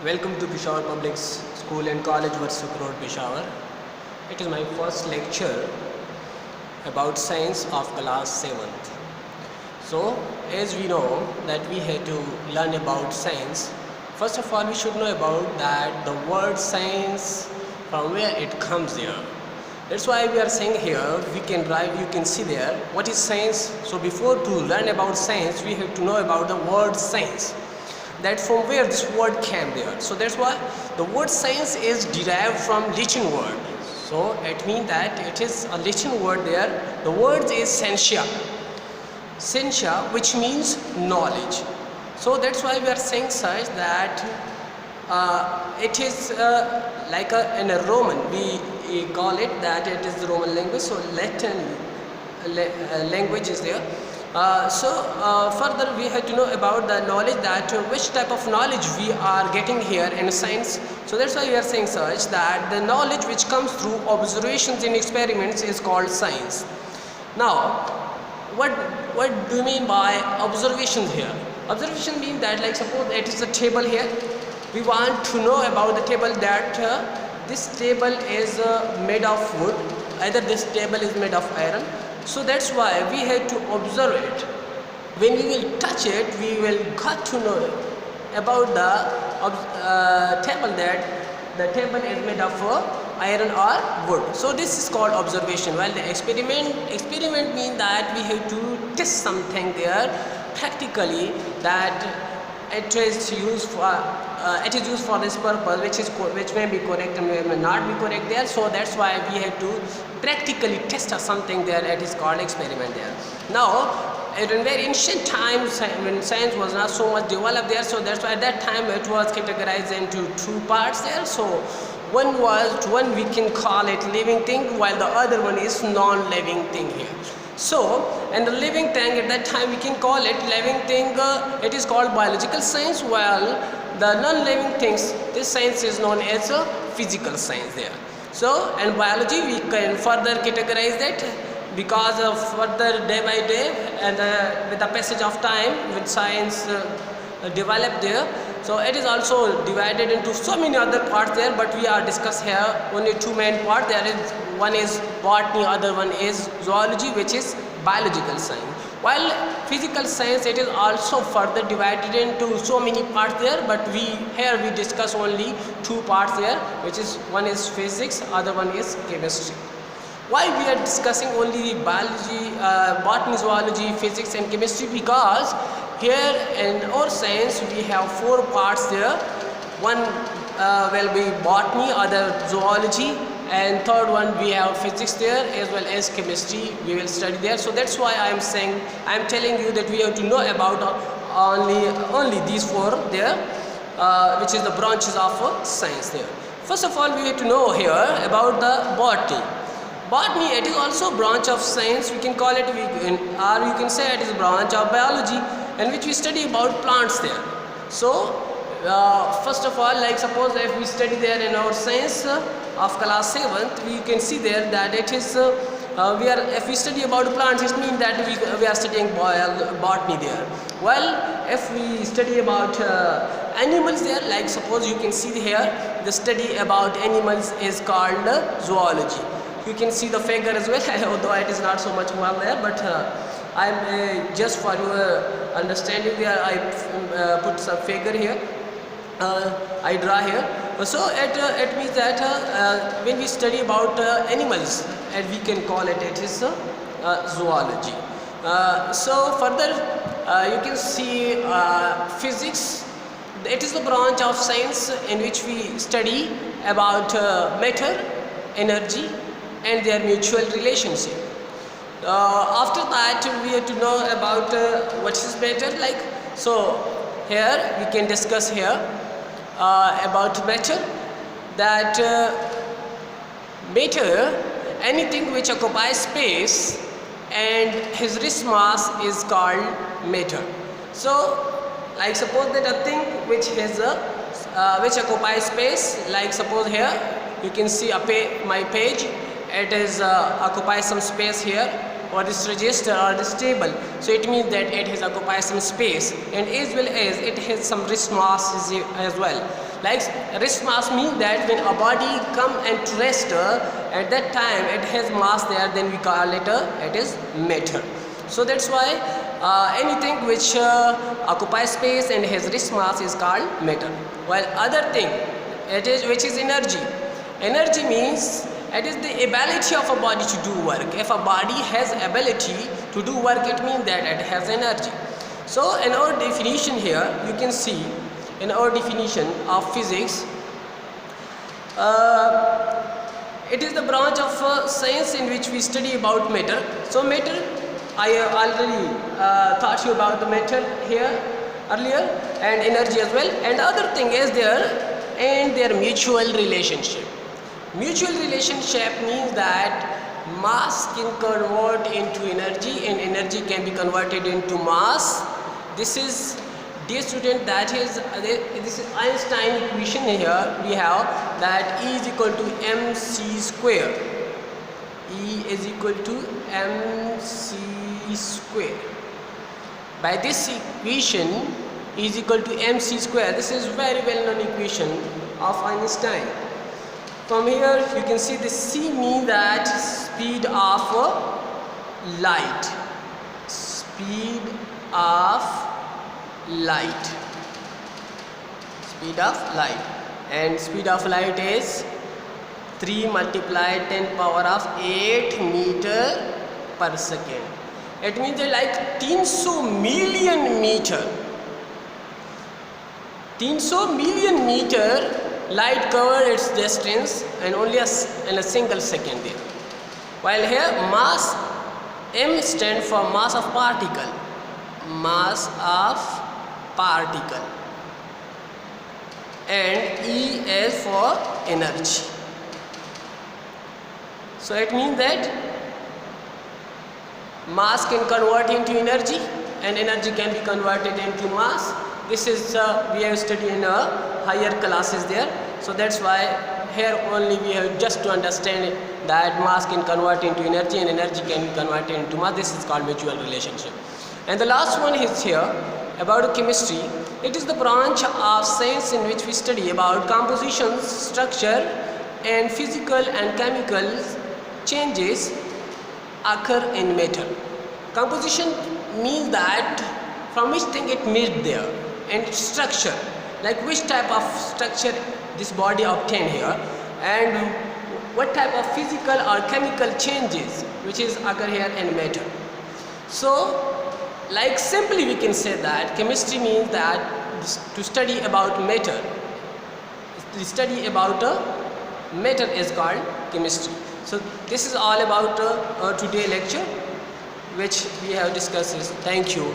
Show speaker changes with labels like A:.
A: Welcome to Peshawar Public School and College, Warsuk Road, Peshawar. It is my first lecture about science of class 7th. So, as we know that we have to learn about science, first of all we should know about that the word science, from where it comes there. That's why we are saying here, we can drive, you can see there, what is science? So before to learn about science, we have to know about the word science. That from where this word came there. So that's why the word science is derived from Latin word. So it means that it is a Latin word there. The word is scientia. Scientia, which means knowledge. So that's why we are saying such that it is like in a Roman, we call it that it is the Roman language. So Latin language is there. Further we have to know about the knowledge, that which type of knowledge we are getting here in science. So that's why we are saying such that the knowledge which comes through observations and experiments is called science. Now what do you mean by observations here? Observation means that, like suppose it is a table here, we want to know about the table that this table is made of wood, either this table is made of iron. So that's why we have to observe it. When we will touch it, we will got to know about the table, that the table is made of iron or wood. So this is called observation. While the experiment means that we have to test something there practically, that it is used for this purpose, which may be correct and may not be correct there. So that's why we have to practically test something there. It is called experiment there. Now in very ancient times, when science was not so much developed there, so that's why at that time it was categorized into two parts there. So one we can call it living thing, while the other one is non-living thing here. So, and the living thing at that time we can call it living thing, it is called biological science, while the non-living things, this science is known as a physical science there. So, and biology we can further categorize that, because of further day by day and with the passage of time, when science developed there, so it is also divided into so many other parts there, but we are discussing here only two main parts. There is one is botany, other one is zoology, which is biological science. While physical science, it is also further divided into so many parts there, but we discuss only two parts there, which is one is physics, other one is chemistry. Why we are discussing only biology, botany, zoology, physics and chemistry? Because here in our science we have four parts there. One will be botany, other zoology, and third one we have physics there, as well as chemistry we will study there. So that's why I am telling you that we have to know about only these four there, which is the branches of science there. First of all, we have to know here about the botany. Botany, it is also a branch of science, we can call it, or you can say it is a branch of biology, in which we study about plants there. So first of all, like suppose if we study there in our science of class 7th, we can see there that it is if we study about plants, it means that we are studying botany there. Well, if we study about animals there, like suppose you can see here, the study about animals is called zoology. You can see the figure as well, although it is not so much well there, but I'm just for your understanding there, I put some figure here, I draw here. So it means that when we study about animals, and we can call it is zoology. So further you can see physics. It is the branch of science in which we study about matter, energy and their mutual relationship. After that we have to know about what is matter like. So here we can discuss here about matter, that matter, anything which occupies space and his rest mass is called matter. So like suppose that a thing which has which occupies space, like suppose here you can see my page, it is occupies some space here, or this register or this table, so it means that it has occupied some space, and as well as it has some rest mass as well. Like rest mass means that when a body come and rest at that time it has mass there, then we call it it is matter. So that's why anything which occupies space and has rest mass is called matter. While other thing which is energy. Energy means it is the ability of a body to do work. If a body has ability to do work, it means that it has energy. So in our definition here, you can see in our definition of physics, it is the branch of science in which we study about matter. So matter, I already taught you about the matter here earlier, and energy as well, and other thing is there and their mutual relationship. Mutual relationship means that mass can convert into energy and energy can be converted into mass. This is, dear student, that is this is Einstein equation. Here we have that E is equal to mc square. E is equal to mc square. By this equation, E is equal to mc square. This is very well known equation of Einstein. From here you can see the c means that speed of light. Speed of light. Speed of light. And speed of light is 3 multiplied 10 power of 8 meter per second. It means that like 300 million meter. 300 million meter light covered its distance and only in a single second there. While here mass, m stands for mass of particle. Mass of particle. And E is for energy. So it means that mass can convert into energy and energy can be converted into mass. This is we have studied in higher classes there. So that's why here only we have just to understand it, that mass can convert into energy and energy can be converted into mass. This is called mutual relationship. And the last one is here about chemistry. It is the branch of science in which we study about composition, structure and physical and chemical changes occur in matter. Composition means that from which thing it made there, and structure, like which type of structure this body obtained here, and what type of physical or chemical changes which is occur here in matter. So like simply we can say that chemistry means that to study about matter, the study about matter is called chemistry. So this is all about today lecture which we have discussed. Thank you.